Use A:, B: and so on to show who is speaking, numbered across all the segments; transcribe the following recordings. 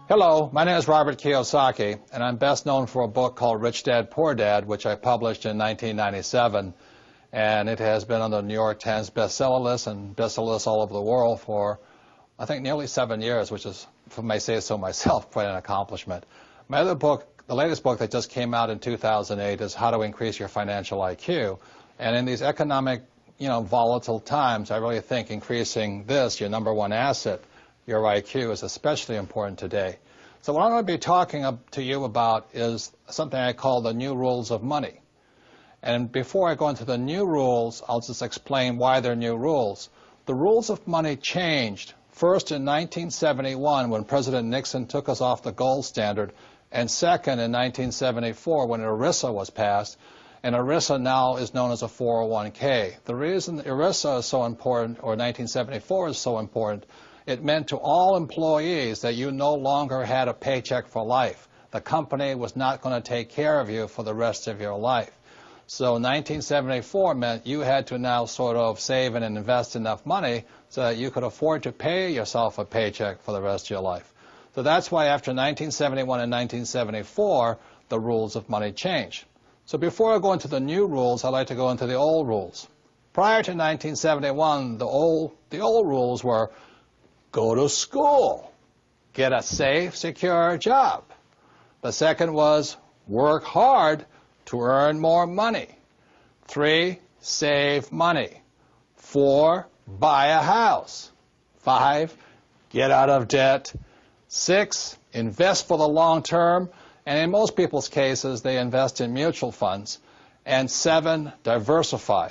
A: Hello, my name is Robert Kiyosaki, and I'm best known for a book called Rich Dad, Poor Dad, which I published in 1997, and it has been on the New York Times bestseller list and bestseller list all over the world for, I think, nearly 7 years, which is, if I may say so myself, quite an accomplishment. My other book, the latest book that just came out in 2008, is How to Increase Your Financial IQ, and in these economic, volatile times, I really think increasing this, your number one asset, your IQ, is especially important today. So what I'm going to be talking to you about is something I call the new rules of money. And before I go into the new rules, I'll just explain why they're new rules. The rules of money changed first in 1971 when President Nixon took us off the gold standard, and second in 1974 when ERISA was passed. And ERISA now is known as a 401k. The reason ERISA is so important, or 1974 is so important, it meant to all employees that you no longer had a paycheck for life. The company was not going to take care of you for the rest of your life. So 1974 meant you had to now sort of save and invest enough money so that you could afford to pay yourself a paycheck for the rest of your life. So that's why after 1971 and 1974, the rules of money changed. So before I go into the new rules, I'd like to go into the old rules. Prior to 1971, the old rules were: go to school, get a safe, secure job. The second was work hard to earn more money. 3, save money. 4, buy a house. 5, get out of debt. 6, invest for the long term, and in most people's cases, they invest in mutual funds. And 7, diversify.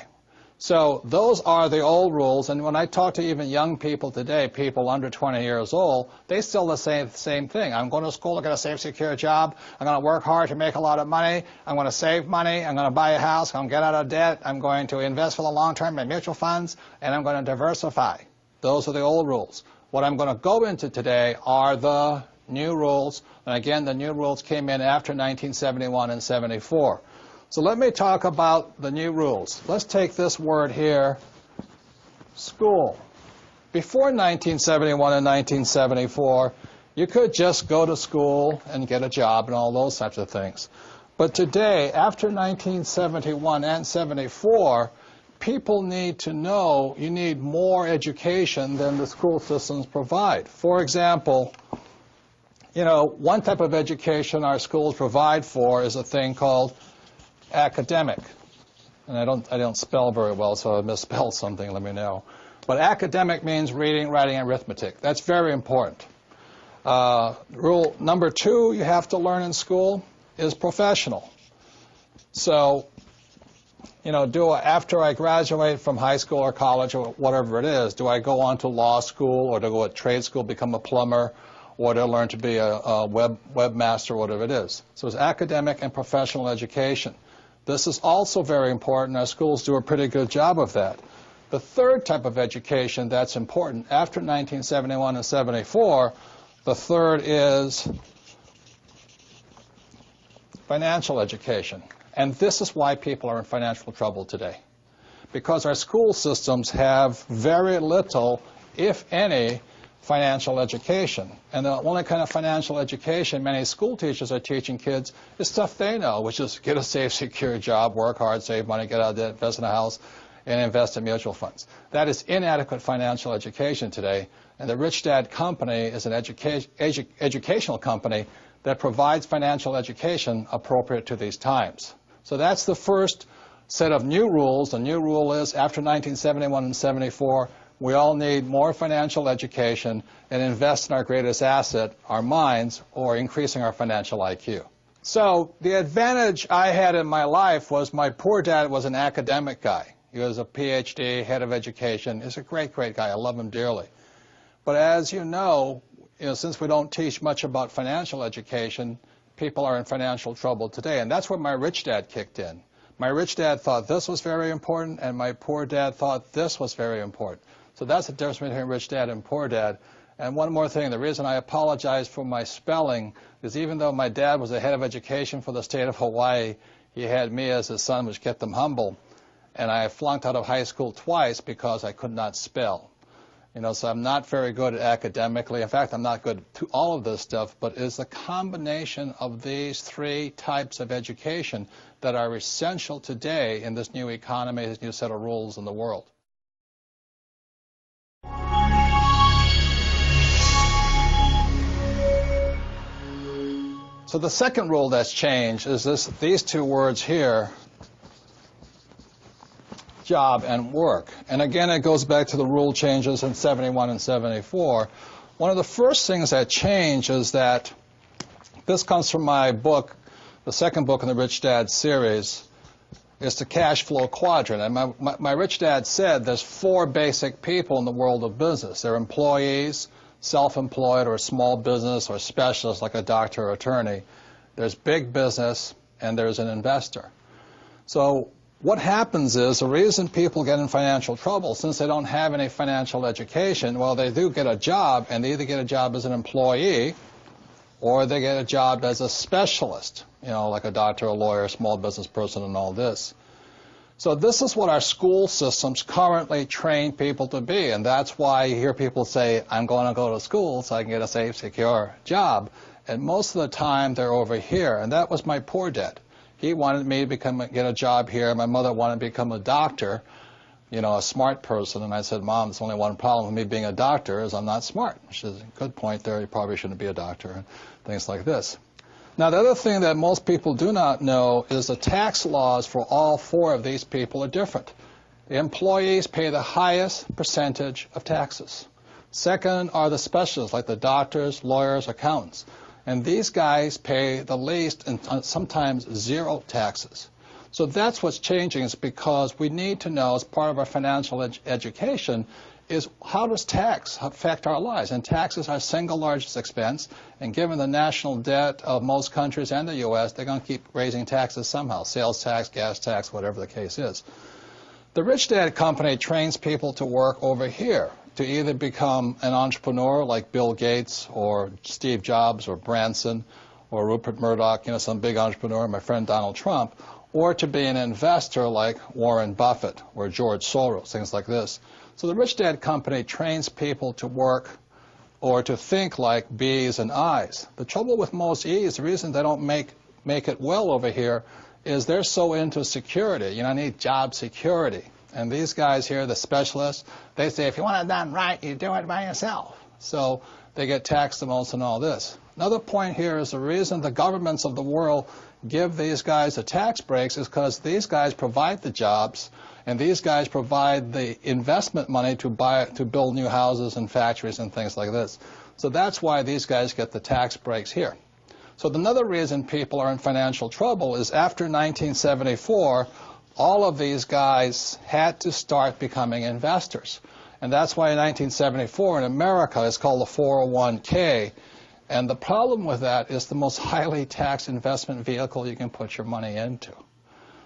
A: So those are the old rules, and when I talk to even young people today, people under 20 years old, they still say the same thing. I'm going to school to get a safe, secure job. I'm going to work hard to make a lot of money. I'm going to save money. I'm going to buy a house. I'm going to get out of debt. I'm going to invest for the long term in mutual funds, and I'm going to diversify. Those are the old rules. What I'm going to go into today are the new rules, and again, the new rules came in after 1971 and 74. So let me talk about the new rules. Let's take this word here, school. Before 1971 and 1974, you could just go to school and get a job and all those types of things. But today, after 1971 and 74, people need to know you need more education than the school systems provide. For example, one type of education our schools provide for is a thing called academic. And I don't spell very well, so if I misspell something, let me know. But academic means reading, writing, and arithmetic. That's very important. Rule number 2 you have to learn in school is professional. So, after I graduate from high school or college or whatever it is, do I go on to law school or to go to trade school, become a plumber, or to learn to be a webmaster, whatever it is? So it's academic and professional education. This is also very important. Our schools do a pretty good job of that. The third type of education that's important after 1971 and 74, the third is financial education. And this is why people are in financial trouble today. Because our school systems have very little, if any, financial education. And the only kind of financial education many school teachers are teaching kids is stuff they know, which is get a safe, secure job, work hard, save money, get out of debt, invest in a house, and invest in mutual funds. That is inadequate financial education today. And the Rich Dad Company is an educational company that provides financial education appropriate to these times. So that's the first set of new rules. The new rule is after 1971 and 74, we all need more financial education and invest in our greatest asset, our minds, or increasing our financial IQ. So the advantage I had in my life was my poor dad was an academic guy. He was a PhD, head of education. He's a great, great guy. I love him dearly. But as you know, since we don't teach much about financial education, people are in financial trouble today. And that's where my rich dad kicked in. My rich dad thought this was very important, and my poor dad thought this was very important. So that's the difference between rich dad and poor dad. And one more thing, the reason I apologize for my spelling is even though my dad was the head of education for the state of Hawaii, he had me as his son, which kept him humble. And I flunked out of high school twice because I could not spell. So I'm not very good academically. In fact, I'm not good to all of this stuff, but it's a combination of these three types of education that are essential today in this new economy, this new set of rules in the world. So the second rule that's changed is these two words here, job and work. And again, it goes back to the rule changes in 71 and 74. One of the first things that changed is that this comes from my book, the second book in the Rich Dad series, is the cash flow quadrant. And my Rich Dad said there's four basic people in the world of business. They're employees, self-employed, or small business, or specialists like a doctor or attorney. There's big business, and there's an investor. So what happens is the reason people get in financial trouble, since they don't have any financial education, well, they do get a job, and they either get a job as an employee or they get a job as a specialist, like a doctor, a lawyer, small business person, and all this. So this is what our school systems currently train people to be, and that's why you hear people say, I'm going to go to school so I can get a safe, secure job. And most of the time, they're over here, and that was my poor dad. He wanted me to get a job here. My mother wanted to become a doctor, a smart person. And I said, Mom, there's only one problem with me being a doctor is I'm not smart. She says, good point there. You probably shouldn't be a doctor, and things like this. Now, the other thing that most people do not know is the tax laws for all four of these people are different. The employees pay the highest percentage of taxes. Second are the specialists, like the doctors, lawyers, accountants. And these guys pay the least and sometimes zero taxes. So that's what's changing, is because we need to know, as part of our financial education, is how does tax affect our lives? And taxes are our single largest expense, and given the national debt of most countries and the U.S., they're going to keep raising taxes somehow, sales tax, gas tax, whatever the case is. The Rich Dad Company trains people to work over here, to either become an entrepreneur like Bill Gates or Steve Jobs or Branson or Rupert Murdoch, some big entrepreneur, my friend Donald Trump, or to be an investor like Warren Buffett or George Soros, things like this. So the Rich Dad Company trains people to work or to think like B's and I's. The trouble with most E's, the reason they don't make it well over here, is they're so into security. I need job security. And these guys here, the specialists, they say, if you want it done right, you do it by yourself. So they get taxed the most and all this. Another point here is the reason the governments of the world give these guys the tax breaks is because these guys provide the jobs, and these guys provide the investment money to build new houses and factories and things like this. So that's why these guys get the tax breaks here. So another reason people are in financial trouble is after 1974, all of these guys had to start becoming investors. And that's why in 1974 in America it's called the 401k. And the problem with that is the most highly taxed investment vehicle you can put your money into.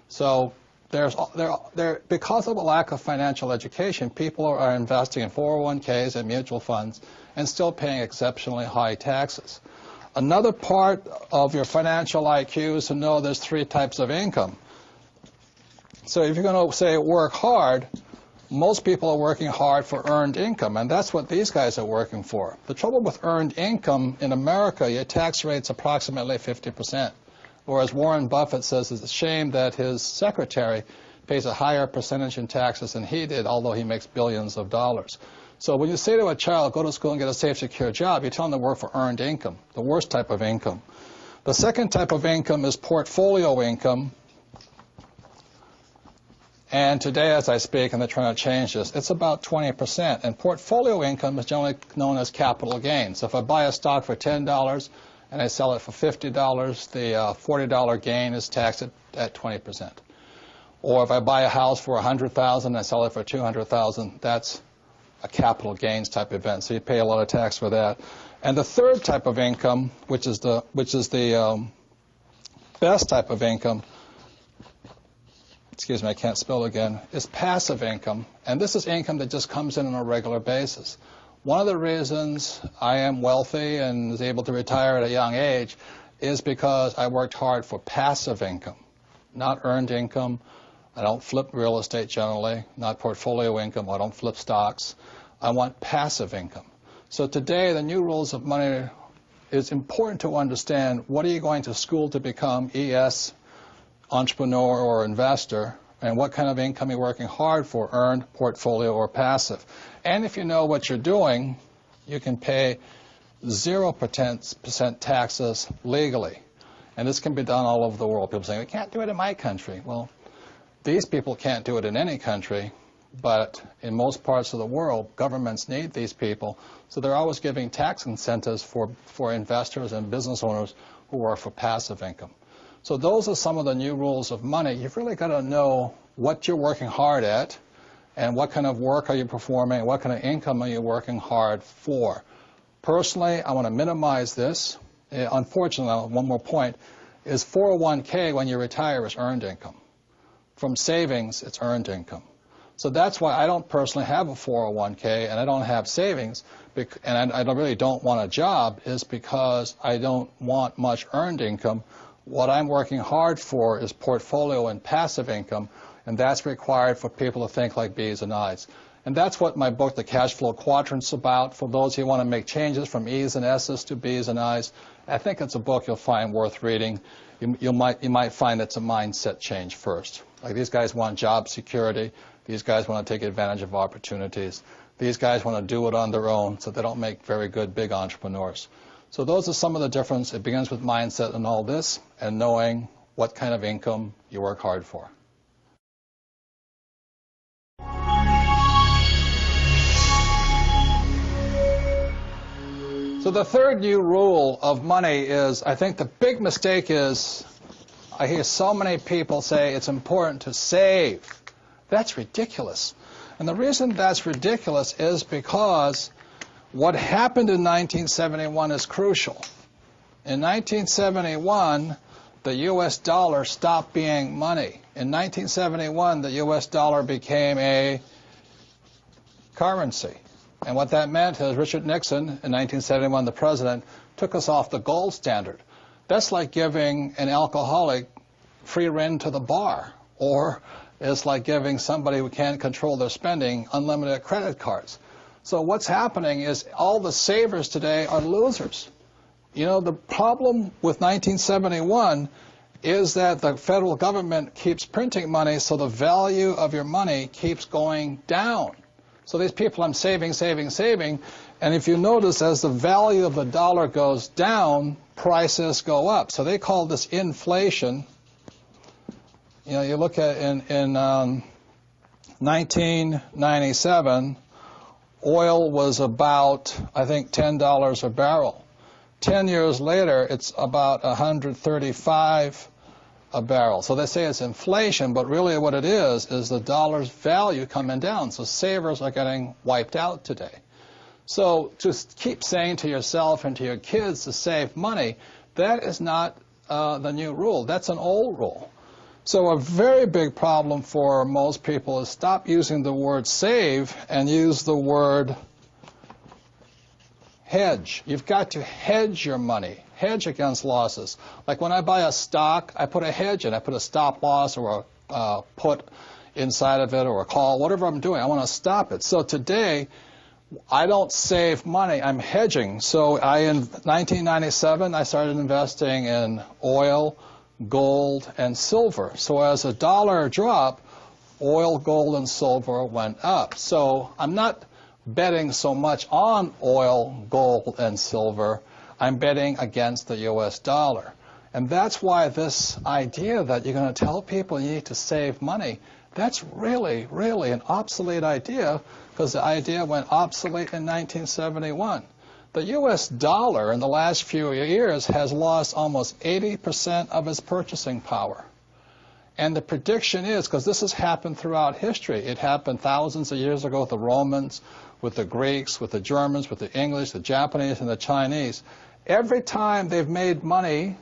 A: So because of a lack of financial education, people are investing in 401ks and mutual funds and still paying exceptionally high taxes. Another part of your financial IQ is to know there's three types of income. So if you're going to say work hard, most people are working hard for earned income, and that's what these guys are working for. The trouble with earned income in America, your tax rate's approximately 50%, whereas Warren Buffett says it's a shame that his secretary pays a higher percentage in taxes than he did, although he makes billions of dollars. So when you say to a child, go to school and get a safe, secure job, you tell them to work for earned income, the worst type of income. The second type of income is portfolio income. And today, as I speak, and they're trying to change this, it's about 20%. And portfolio income is generally known as capital gains. So if I buy a stock for $10 and I sell it for $50, the $40 gain is taxed at 20%. Or if I buy a house for $100,000 and I sell it for $200,000, that's a capital gains type event. So you pay a lot of tax for that. And the third type of income, which is the best type of income, excuse me, I can't spell again, is passive income. And this is income that just comes in on a regular basis. One of the reasons I am wealthy and is able to retire at a young age is because I worked hard for passive income, not earned income. I don't flip real estate generally, not portfolio income. I don't flip stocks. I want passive income. So today, the new rules of money, it's important to understand what are you going to school to become, ES, entrepreneur or investor, and what kind of income you're working hard for, earned, portfolio, or passive. And if you know what you're doing, you can pay 0% taxes legally. And this can be done all over the world. People say, we can't do it in my country. Well, these people can't do it in any country, but in most parts of the world, governments need these people. So they're always giving tax incentives for investors and business owners who are for passive income. So those are some of the new rules of money. You've really got to know what you're working hard at and what kind of work are you performing, what kind of income are you working hard for. Personally, I want to minimize this. Unfortunately, one more point, is 401k when you retire is earned income. From savings, it's earned income. So that's why I don't personally have a 401k and I don't have savings, and I really don't want a job, is because I don't want much earned income. What I'm working hard for is portfolio and passive income, and that's required for people to think like B's and I's. And that's what my book, The Cash Flow Quadrant, is about. For those who want to make changes from E's and S's to B's and I's, I think it's a book you'll find worth reading. You might find it's a mindset change first. Like, these guys want job security. These guys want to take advantage of opportunities. These guys want to do it on their own, so they don't make very good big entrepreneurs. So those are some of the difference. It begins with mindset and all this, and knowing what kind of income you work hard for. So the third new rule of money is, I think the big mistake is, I hear so many people say it's important to save. That's ridiculous. And the reason that's ridiculous is because what happened in 1971 is crucial. In 1971, the U.S. dollar stopped being money. In 1971, the U.S. dollar became a currency. And what that meant is Richard Nixon, in 1971, the president, took us off the gold standard. That's like giving an alcoholic free rein to the bar, or it's like giving somebody who can't control their spending unlimited credit cards. So what's happening is all the savers today are losers. You know, the problem with 1971 is that the federal government keeps printing money, so the value of your money keeps going down. So these people, I'm saving, and if you notice, as the value of the dollar goes down, prices go up. So they call this inflation. You know, you look at in 1997, oil was about, I think, $10 a barrel. 10 years later, it's about 135 a barrel. So they say it's inflation, but really what it is the dollar's value coming down. So savers are getting wiped out today. So just keep saying to yourself and to your kids to save money, that is not the new rule. That's an old rule. So a very big problem for most people is stop using the word save and use the word hedge. You've got to hedge your money. Hedge against losses. Like when I buy a stock, I put a hedge in. I put a stop loss or a put inside of it or a call, whatever I'm doing. I want to stop it. So today, I don't save money. I'm hedging. So in 1997, I started investing in oil, gold, and silver. So as a dollar dropped, oil, gold, and silver went up. So I'm not betting so much on oil, gold, and silver. I'm betting against the U.S. dollar. And that's why this idea that you're going to tell people you need to save money, that's really, really an obsolete idea, because the idea went obsolete in 1971. The U.S. dollar in the last few years has lost almost 80% of its purchasing power. And the prediction is, because this has happened throughout history, it happened thousands of years ago with the Romans, with the Greeks, with the Germans, with the English, the Japanese, and the Chinese. Every time they've made money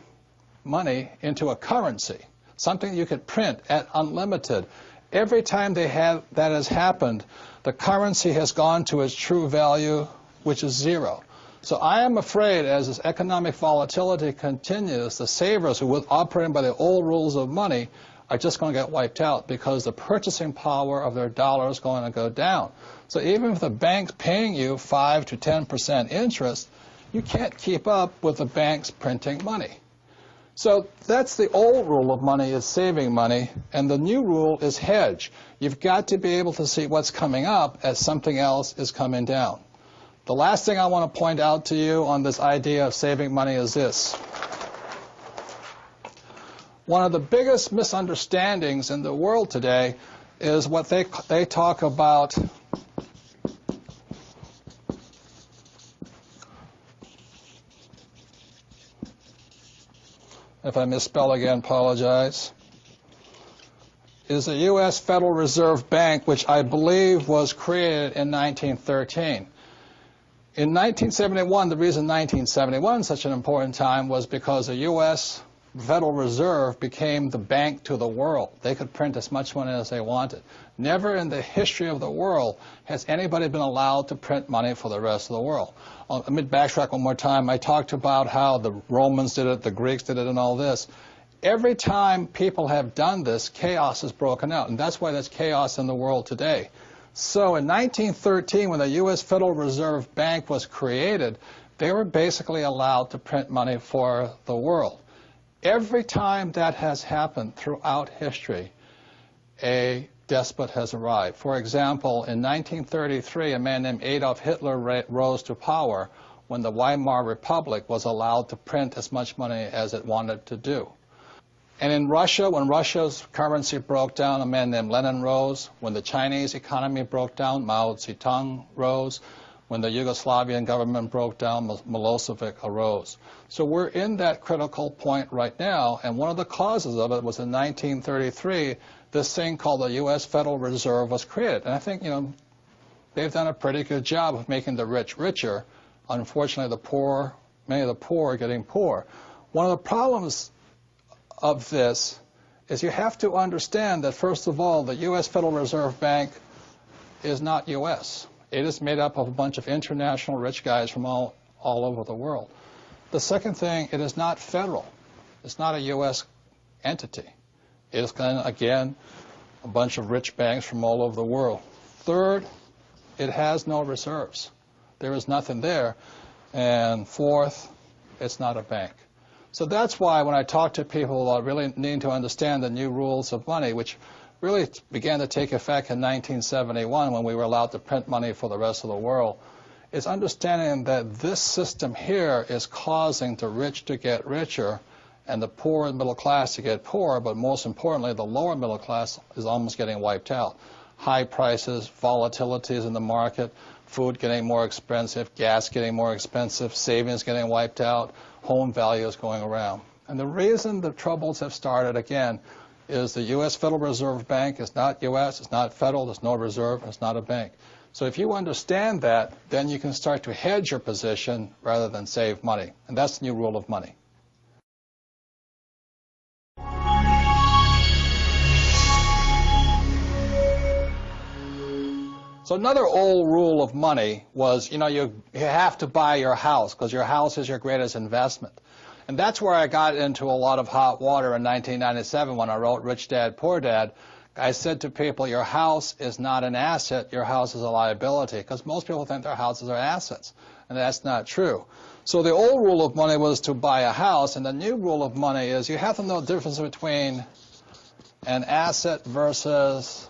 A: into a currency, something you could print at unlimited, every time that has happened, the currency has gone to its true value, which is zero. So I am afraid as this economic volatility continues, the savers who were operating by the old rules of money are just going to get wiped out because the purchasing power of their dollar is going to go down. So even if the bank's paying you 5 to 10% interest, you can't keep up with the banks printing money. So that's the old rule of money, is saving money, and the new rule is hedge. You've got to be able to see what's coming up as something else is coming down. The last thing I want to point out to you on this idea of saving money is this. One of the biggest misunderstandings in the world today is what they talk about if I misspell again, apologize, is the U.S. Federal Reserve Bank, which I believe was created in 1913. In 1971, the reason 1971 is such an important time was because the U.S. Federal Reserve became the bank to the world. They could print as much money as they wanted. Never in the history of the world has anybody been allowed to print money for the rest of the world. Let me backtrack one more time. I talked about how the Romans did it, the Greeks did it, and all this. Every time people have done this, chaos has broken out, and that's why there's chaos in the world today. So in 1913, when the U.S. Federal Reserve Bank was created, they were basically allowed to print money for the world. Every time that has happened throughout history, a despot has arrived. For example, in 1933, a man named Adolf Hitler rose to power when the Weimar Republic was allowed to print as much money as it wanted to do. And in Russia, when Russia's currency broke down, a man named Lenin rose. When the Chinese economy broke down, Mao Zedong rose. When the Yugoslavian government broke down, Milosevic arose. So we're in that critical point right now, and one of the causes of it was in 1933, this thing called the U.S. Federal Reserve was created. And I think, they've done a pretty good job of making the rich richer. Unfortunately, many of the poor are getting poor. One of the problems of this is you have to understand that, first of all, the U.S. Federal Reserve Bank is not U.S. It is made up of a bunch of international rich guys from all over the world. The second thing, it is not federal. It's not a U.S. entity. It is, again, a bunch of rich banks from all over the world. Third, it has no reserves. There is nothing there. And fourth, it's not a bank. So that's why when I talk to people about really needing to understand the new rules of money, which really began to take effect in 1971 when we were allowed to print money for the rest of the world, is understanding that this system here is causing the rich to get richer and the poor and middle class to get poorer, but most importantly, the lower middle class is almost getting wiped out. High prices, volatilities in the market, food getting more expensive, gas getting more expensive, savings getting wiped out, home values going around. And the reason the troubles have started, again, is the U.S. Federal Reserve Bank is not U.S., it's not federal, there's no reserve, it's not a bank. So if you understand that, then you can start to hedge your position rather than save money. And that's the new rule of money. So another old rule of money was, you have to buy your house because your house is your greatest investment. And that's where I got into a lot of hot water in 1997 when I wrote Rich Dad, Poor Dad. I said to people, your house is not an asset, your house is a liability, because most people think their houses are assets, and that's not true. So the old rule of money was to buy a house, and the new rule of money is you have to know the difference between an asset versus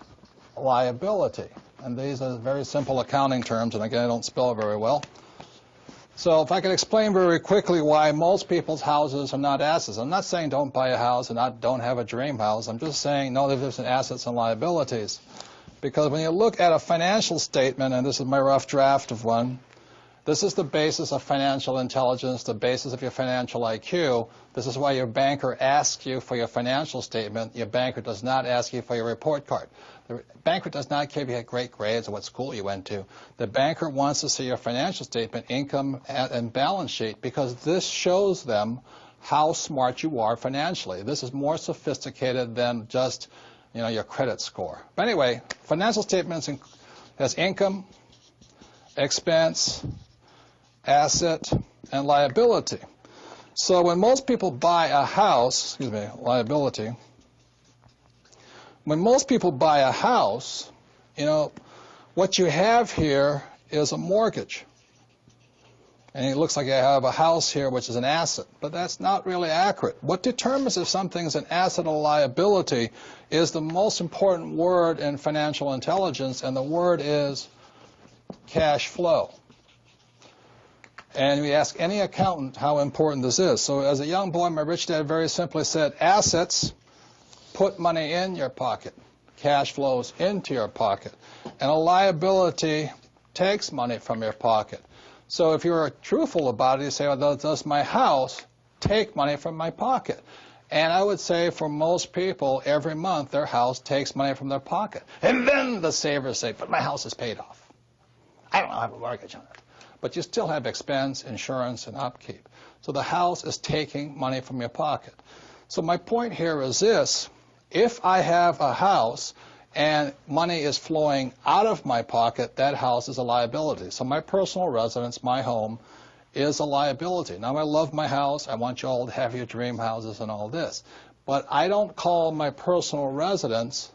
A: a liability. And these are very simple accounting terms, and again, I don't spell it very well. So if I could explain very quickly why most people's houses are not assets. I'm not saying don't buy a house and don't have a dream house. I'm just saying know the difference in assets and liabilities. Because when you look at a financial statement, and this is my rough draft of one, this is the basis of financial intelligence, the basis of your financial IQ. This is why your banker asks you for your financial statement. Your banker does not ask you for your report card. The banker does not care if you had great grades or what school you went to. The banker wants to see your financial statement, income, and balance sheet, because this shows them how smart you are financially. This is more sophisticated than just, your credit score. But anyway, financial statements has income, expense, asset, and liability. So when most people buy a house, liability, when most people buy a house, what you have here is a mortgage. And it looks like you have a house here, which is an asset. But that's not really accurate. What determines if something's an asset or liability is the most important word in financial intelligence, and the word is cash flow. And we ask any accountant how important this is. So as a young boy, my rich dad very simply said, assets put money in your pocket. Cash flows into your pocket. And a liability takes money from your pocket. So if you're truthful about it, you say, well, does my house take money from my pocket? And I would say for most people, every month their house takes money from their pocket. And then the savers say, but my house is paid off. I don't have a mortgage on it. But you still have expense, insurance, and upkeep. So the house is taking money from your pocket. So my point here is this. If I have a house and money is flowing out of my pocket, that house is a liability. So my personal residence, my home, is a liability. Now, I love my house. I want you all to have your dream houses and all this. But I don't call my personal residence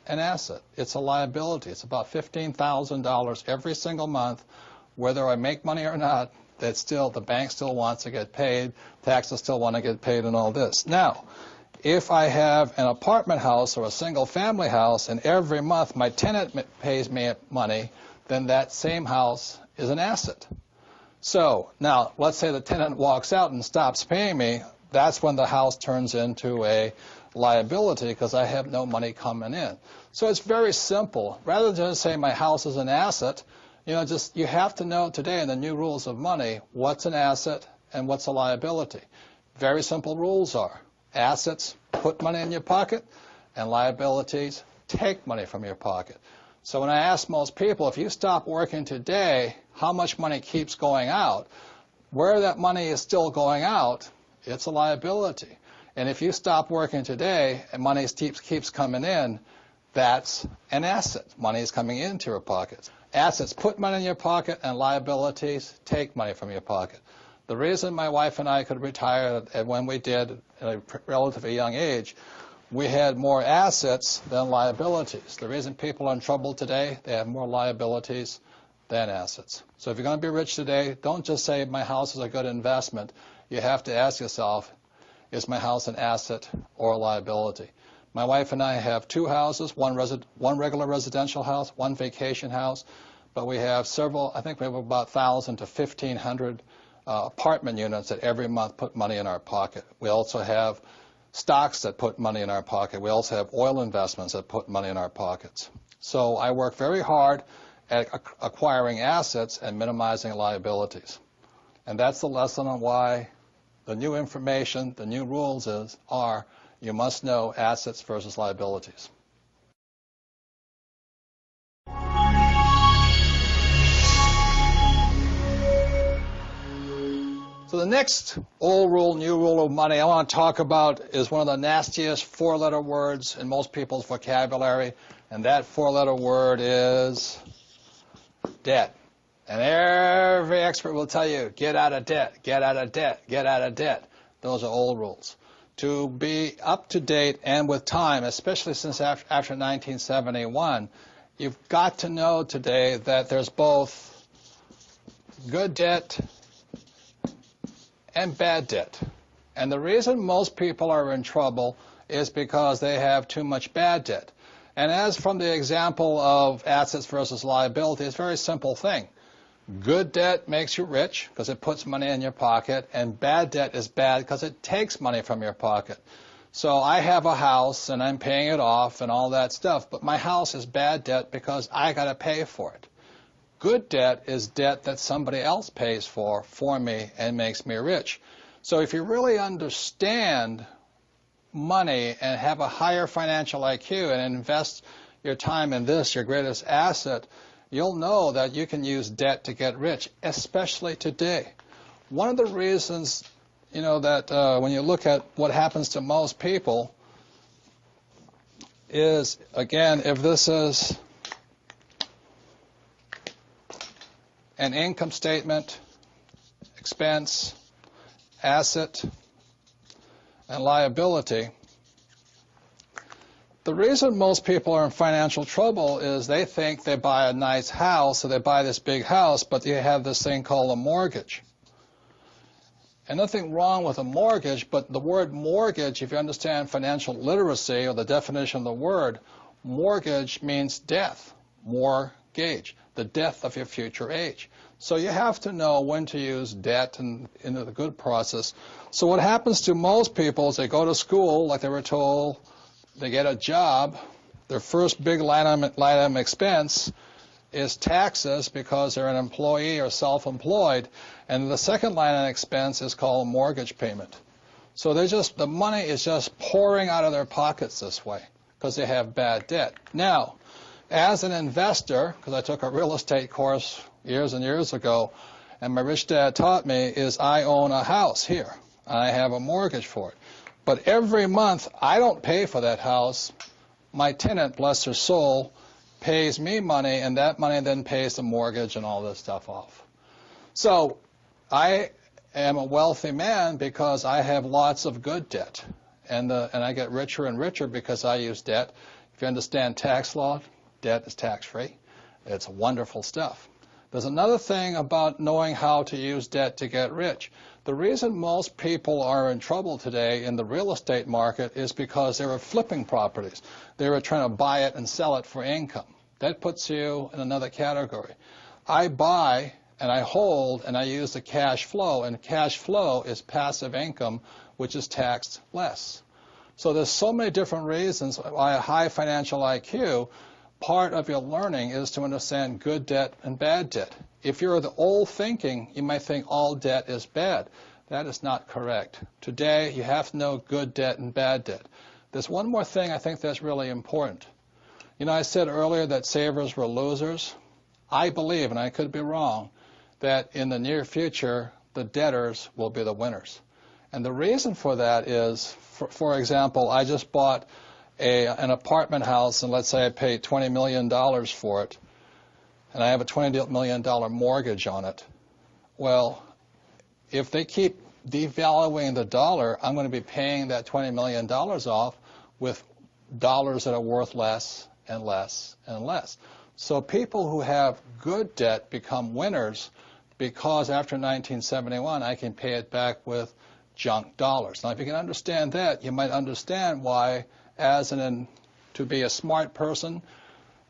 A: an asset. It's a liability. It's about $15,000 every single month. Whether I make money or not, the bank still wants to get paid, taxes still want to get paid, and all this. Now, if I have an apartment house or a single-family house and every month my tenant pays me money, then that same house is an asset. So now, let's say the tenant walks out and stops paying me. That's when the house turns into a liability because I have no money coming in. So it's very simple. Rather than just say my house is an asset, you have to know today in the new rules of money what's an asset and what's a liability. Very simple rules are. Assets put money in your pocket, and liabilities take money from your pocket. So when I ask most people, if you stop working today, how much money keeps going out? Where that money is still going out, it's a liability. And if you stop working today and money keeps coming in, that's an asset. Money is coming into your pocket. Assets put money in your pocket, and liabilities take money from your pocket. The reason my wife and I could retire when we did at a relatively young age, we had more assets than liabilities. The reason people are in trouble today, they have more liabilities than assets. So if you're going to be rich today, don't just say my house is a good investment. You have to ask yourself, is my house an asset or a liability? My wife and I have two houses, one regular residential house, one vacation house, but we have several, I think we have about 1,000 to 1,500 apartment units that every month put money in our pocket. We also have stocks that put money in our pocket. We also have oil investments that put money in our pockets. So I work very hard at acquiring assets and minimizing liabilities. And that's the lesson on why the new information, the new rules are you must know assets versus liabilities. So the next old rule, new rule of money I want to talk about is one of the nastiest four-letter words in most people's vocabulary, and that four-letter word is debt. And every expert will tell you, get out of debt, get out of debt, get out of debt. Those are old rules. To be up to date and with time, especially since after 1971, you've got to know today that there's both good debt and bad debt. And the reason most people are in trouble is because they have too much bad debt. And as from the example of assets versus liability, it's a very simple thing. Good debt makes you rich because it puts money in your pocket, and bad debt is bad because it takes money from your pocket. So I have a house and I'm paying it off and all that stuff, but my house is bad debt because I got to pay for it. Good debt is debt that somebody else pays for me and makes me rich. So if you really understand money and have a higher financial IQ and invest your time in this, your greatest asset, you'll know that you can use debt to get rich, especially today. One of the reasons, that when you look at what happens to most people is, again, if this is an income statement, expense, asset, and liability, The reason most people are in financial trouble is they think they buy a nice house, so they buy this big house, but they have this thing called a mortgage. And nothing wrong with a mortgage, but the word mortgage, if you understand financial literacy or the definition of the word, mortgage means death, mortgage, the death of your future age. So you have to know when to use debt and in the good process. So what happens to most people is they go to school, like they were told, they get a job, their first big line item expense is taxes because they're an employee or self-employed, and the second line of expense is called a mortgage payment. So the money is just pouring out of their pockets this way because they have bad debt. Now, as an investor, because I took a real estate course years and years ago, and my rich dad taught me is I own a house here, and I have a mortgage for it. But every month, I don't pay for that house. My tenant, bless her soul, pays me money, and that money then pays the mortgage and all this stuff off. So I am a wealthy man because I have lots of good debt, and I get richer and richer because I use debt. If you understand tax law, debt is tax-free. It's wonderful stuff. There's another thing about knowing how to use debt to get rich. The reason most people are in trouble today in the real estate market is because they were flipping properties. They were trying to buy it and sell it for income. That puts you in another category. I buy and I hold and I use the cash flow, and cash flow is passive income, which is taxed less. So there's so many different reasons why a high financial IQ, part of your learning is to understand good debt and bad debt. If you're the old thinking, you might think all debt is bad. That is not correct. Today, you have to know good debt and bad debt. There's one more thing I think that's really important. You know, I said earlier that savers were losers. I believe, and I could be wrong, that in the near future, the debtors will be the winners. And the reason for that is, for example, I just bought an apartment house, and let's say I paid $20 million for it, and I have a $20 million mortgage on it. Well, if they keep devaluing the dollar, I'm going to be paying that $20 million off with dollars that are worth less and less and less. So people who have good debt become winners because after 1971, I can pay it back with junk dollars. Now, if you can understand that, you might understand why, to be a smart person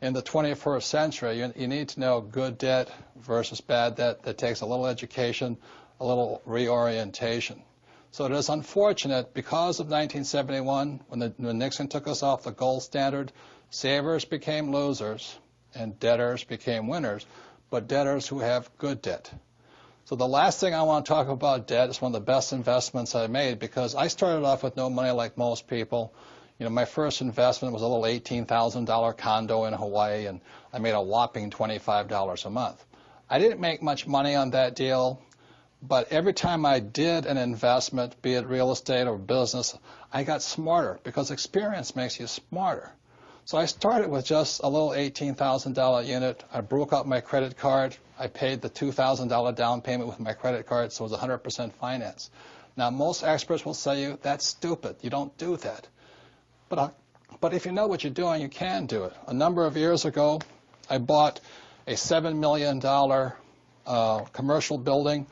A: in the 21st century, you need to know good debt versus bad debt. That takes a little education, a little reorientation. So it is unfortunate, because of 1971, when Nixon took us off the gold standard, savers became losers and debtors became winners, but debtors who have good debt. So the last thing I want to talk about debt is one of the best investments I made, because I started off with no money like most people. You know, my first investment was a little $18,000 condo in Hawaii, and I made a whopping $25 a month. I didn't make much money on that deal, but every time I did an investment, be it real estate or business, I got smarter, because experience makes you smarter. So I started with just a little $18,000 unit. I broke out my credit card. I paid the $2,000 down payment with my credit card, so it was 100% finance. Now, most experts will say you, that's stupid. You don't do that. But if you know what you're doing, you can do it. A number of years ago, I bought a $7 million commercial building.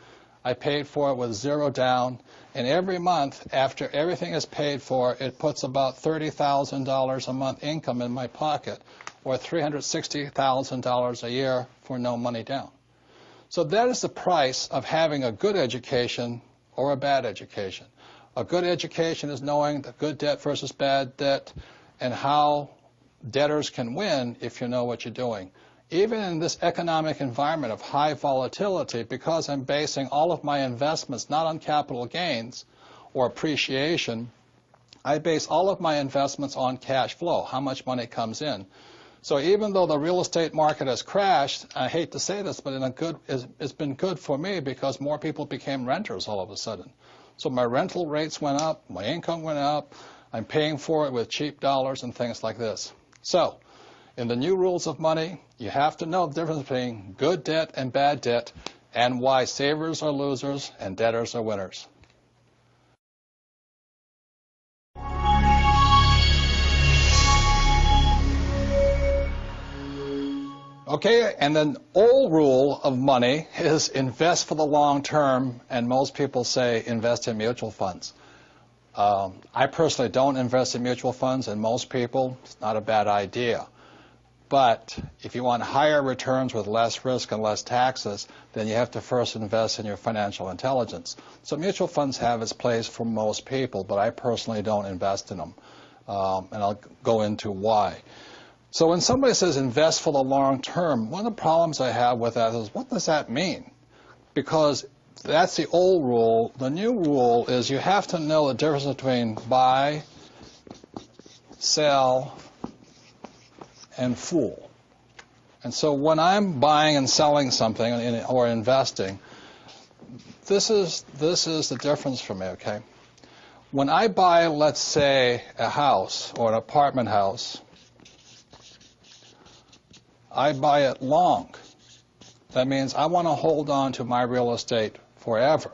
A: I paid for it with zero down. And every month, after everything is paid for, it puts about $30,000 a month income in my pocket, or $360,000 a year for no money down. So that is the price of having a good education or a bad education. A good education is knowing the good debt versus bad debt and how debtors can win if you know what you're doing. Even in this economic environment of high volatility, because I'm basing all of my investments not on capital gains or appreciation, I base all of my investments on cash flow, how much money comes in. So even though the real estate market has crashed, I hate to say this, but it's been good for me because more people became renters all of a sudden. So my rental rates went up, my income went up, I'm paying for it with cheap dollars and things like this. So in the new rules of money, you have to know the difference between good debt and bad debt, and why savers are losers and debtors are winners. Okay, and then old rule of money is invest for the long term, and most people say invest in mutual funds. I personally don't invest in mutual funds, and most people, it's not a bad idea. But if you want higher returns with less risk and less taxes, then you have to first invest in your financial intelligence. So mutual funds have its place for most people, but I personally don't invest in them. And I'll go into why. So when somebody says invest for the long term, one of the problems I have with that is, what does that mean? Because that's the old rule. The new rule is you have to know the difference between buy, sell, and fool. And so when I'm buying and selling something or investing, this is the difference for me, okay? When I buy, let's say, a house or an apartment house, I buy it long. That means I want to hold on to my real estate forever.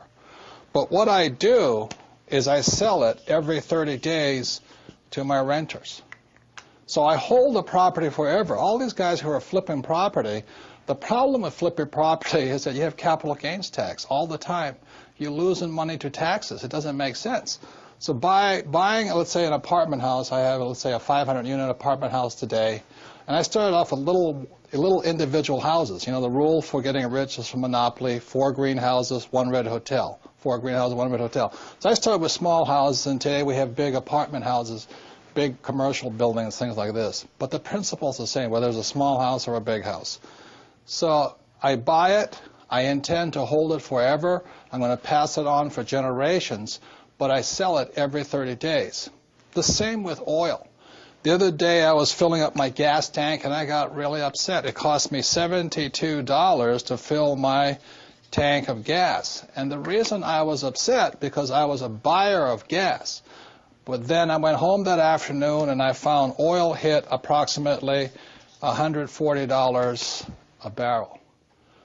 A: But what I do is I sell it every 30 days to my renters. So I hold the property forever. All these guys who are flipping property, the problem with flipping property is that you have capital gains tax all the time. You're losing money to taxes. It doesn't make sense. So buying, let's say, an apartment house, I have, let's say, a 500-unit apartment house today, and I started off with little individual houses. You know, the rule for getting rich is from Monopoly: 4 greenhouses, 1 red hotel. 4 greenhouses, 1 red hotel. So I started with small houses, and today we have big apartment houses, big commercial buildings, things like this. But the principle's the same, whether it's a small house or a big house. So I buy it. I intend to hold it forever. I'm going to pass it on for generations, but I sell it every 30 days. The same with oil. The other day I was filling up my gas tank and I got really upset. It cost me $72 to fill my tank of gas. And the reason I was upset, because I was a buyer of gas. But then I went home that afternoon and I found oil hit approximately $140 a barrel.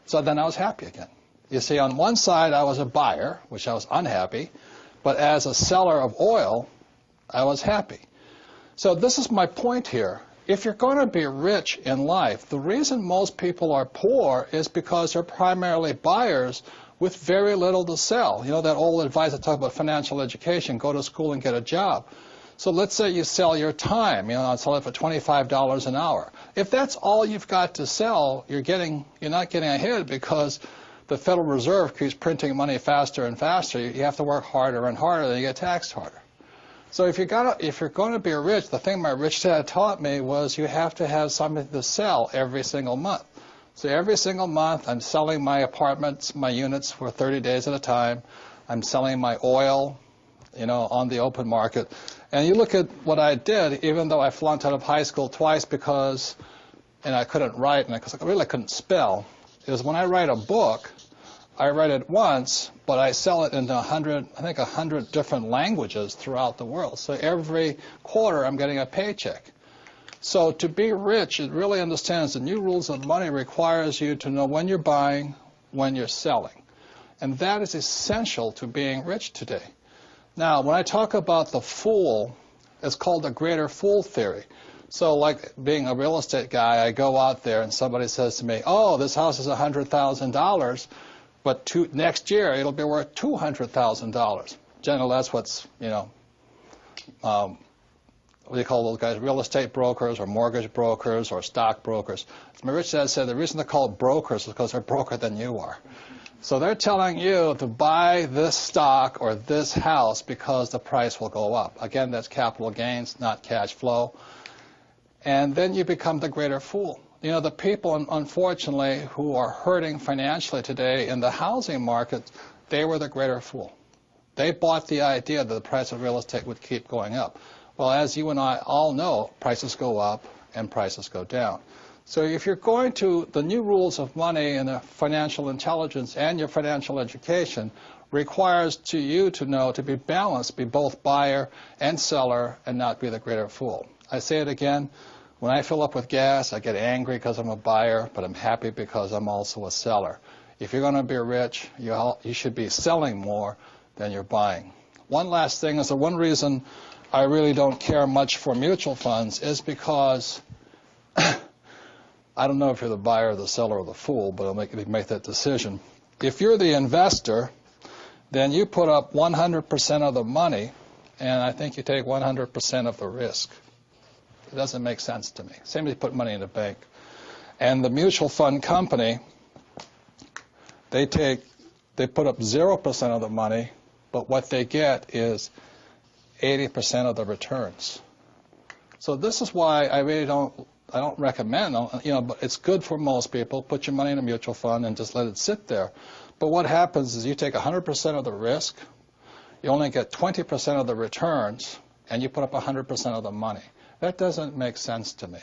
A: So then I was happy again. You see, on one side I was a buyer, which I was unhappy, but as a seller of oil, I was happy. So this is my point here. If you're going to be rich in life, the reason most people are poor is because they're primarily buyers with very little to sell. You know that old advice I talk about financial education: go to school and get a job. So let's say you sell your time, sell it for $25 an hour. If that's all you've got to sell, you're not getting ahead, because the Federal Reserve keeps printing money faster and faster. You have to work harder and harder, and you get taxed harder. So if you're going to be rich, the thing my rich dad taught me was you have to have something to sell every single month. So every single month I'm selling my apartments, my units, for 30 days at a time. I'm selling my oil, on the open market. And you look at what I did, even though I flunked out of high school twice because I couldn't write and because I really couldn't spell, is when I write a book, I write it once, but I sell it into 100 different languages throughout the world. So every quarter I'm getting a paycheck. So to be rich, it really understands the new rules of money requires you to know when you're buying, when you're selling. And that is essential to being rich today. Now, when I talk about the fool, it's called the greater fool theory. So like being a real estate guy, I go out there and somebody says to me, oh, this house is $100,000, but next year it'll be worth $200,000. Generally, that's what's, what do you call those guys? Real estate brokers or mortgage brokers or stock brokers. As my rich dad said, the reason they're called brokers is because they're broker than you are. So they're telling you to buy this stock or this house because the price will go up. Again, that's capital gains, not cash flow. And then you become the greater fool. The people, unfortunately, who are hurting financially today in the housing market, they were the greater fool. They bought the idea that the price of real estate would keep going up. Well, as you and I all know, prices go up and prices go down. So if you're going to, the new rules of money and the financial intelligence and your financial education requires you to know to be balanced, be both buyer and seller, and not be the greater fool. I say it again, when I fill up with gas, I get angry because I'm a buyer, but I'm happy because I'm also a seller. If you're going to be rich, you should be selling more than you're buying. One last thing is the one reason I really don't care much for mutual funds is because I don't know if you're the buyer, the seller, or the fool, but it'll make that decision. If you're the investor, then you put up 100% of the money, and I think you take 100% of the risk. It doesn't make sense to me. Same as you put money in the bank. And the mutual fund company, they put up 0% of the money, but what they get is 80% of the returns. So this is why I really don't recommend, but it's good for most people. Put your money in a mutual fund and just let it sit there. But what happens is you take 100% of the risk, you only get 20% of the returns, and you put up 100% of the money. That doesn't make sense to me.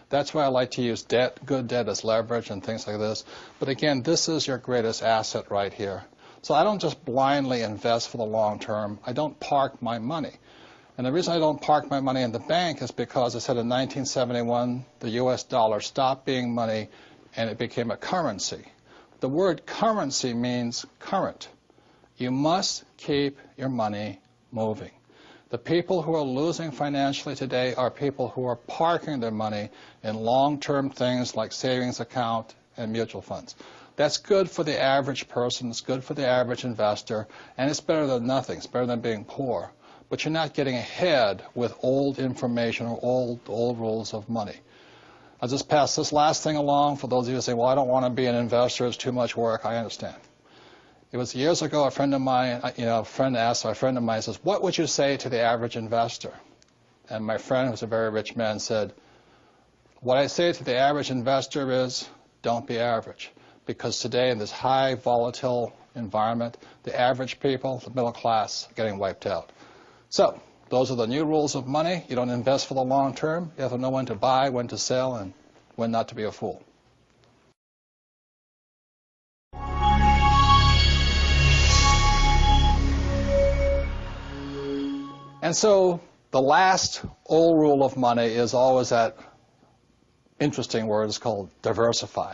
A: That's why I like to use debt, good debt as leverage and things like this. But again, this is your greatest asset right here. So I don't just blindly invest for the long term. I don't park my money. And the reason I don't park my money in the bank is because I said in 1971, the U.S. dollar stopped being money and it became a currency. The word currency means current. You must keep your money moving. The people who are losing financially today are people who are parking their money in long-term things like savings account and mutual funds. That's good for the average person, it's good for the average investor, and it's better than nothing. It's better than being poor. But you're not getting ahead with old information or old rules of money. I'll just pass this last thing along for those of you who say, well, I don't want to be an investor, it's too much work. I understand. It was years ago, a friend of mine, a friend asked a friend of mine, says, what would you say to the average investor? And my friend, who's a very rich man, said, what I say to the average investor is, don't be average. Because today, in this high volatile environment, the average people, the middle class, are getting wiped out. So, those are the new rules of money. You don't invest for the long term. You have to know when to buy, when to sell, and when not to be a fool. And so the last old rule of money is always that interesting word is called diversify.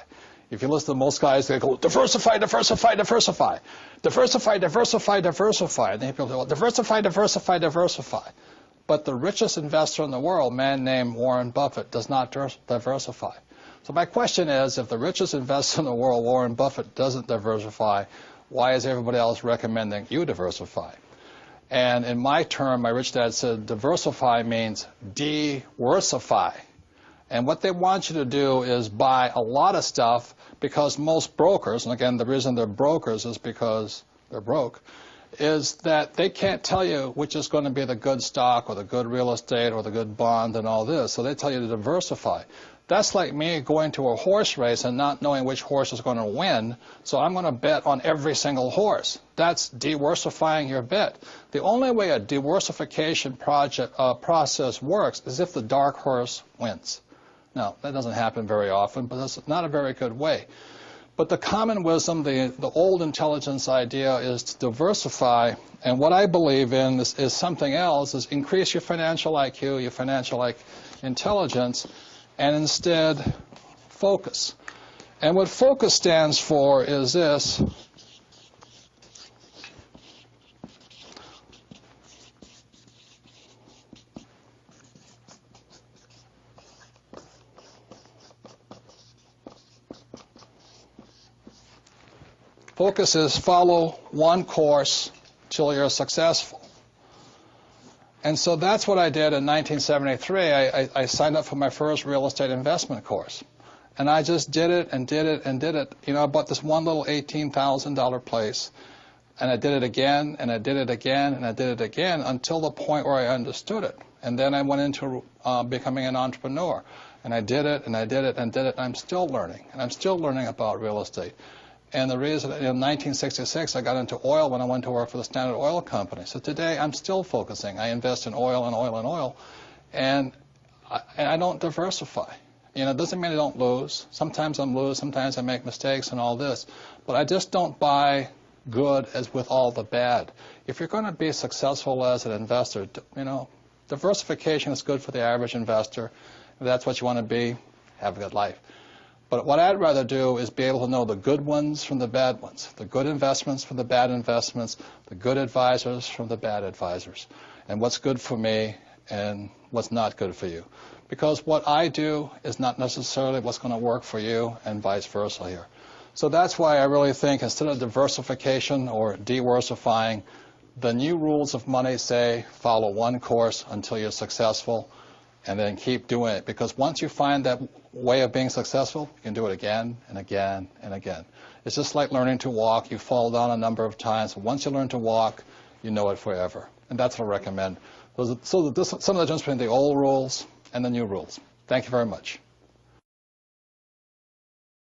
A: If you listen to most guys, they go, diversify, diversify, diversify. Diversify, diversify, diversify. And then people go, diversify, diversify, diversify. But the richest investor in the world, a man named Warren Buffett, does not diversify. So my question is, if the richest investor in the world, Warren Buffett, doesn't diversify, why is everybody else recommending you diversify? And in my term, my rich dad said, diversify means de-worsify. And what they want you to do is buy a lot of stuff because most brokers, and again, the reason they're brokers is because they're broke, is that they can't tell you which is going to be the good stock or the good real estate or the good bond and all this. So they tell you to diversify. That's like me going to a horse race and not knowing which horse is going to win, so I'm going to bet on every single horse. That's diversifying your bet. The only way a diversification process works is if the dark horse wins. Now, that doesn't happen very often, but that's not a very good way. But the common wisdom, the old intelligence idea is to diversify, and what I believe in is something else, is increase your financial IQ, your financial intelligence, and instead focus. And what focus stands for is this. Focus is follow one course till you're successful. And so that's what I did in 1973. I signed up for my first real estate investment course. And I just did it and did it and did it. I bought this one little $18,000 place. And I did it again, and I did it again, and I did it again until the point where I understood it. And then I went into becoming an entrepreneur. And I did it, and I did it, and did it, and I'm still learning. And I'm still learning about real estate. And the reason, in 1966, I got into oil when I went to work for the Standard Oil Company. So today, I'm still focusing. I invest in oil and oil and oil. And I don't diversify. It doesn't mean I don't lose. Sometimes I'm lose, sometimes I make mistakes and all this. But I just don't buy good as with all the bad. If you're going to be successful as an investor, diversification is good for the average investor. If that's what you want to be, have a good life. But what I'd rather do is be able to know the good ones from the bad ones, the good investments from the bad investments, the good advisors from the bad advisors, and what's good for me and what's not good for you. Because what I do is not necessarily what's going to work for you, and vice versa here. So that's why I really think instead of diversification or diversifying, the new rules of money say follow one course until you're successful, and then keep doing it. Because once you find that way of being successful, you can do it again and again and again. It's just like learning to walk. You fall down a number of times, but once you learn to walk, you know it forever. And that's what I recommend. So some of the difference between the old rules and the new rules. Thank you very much.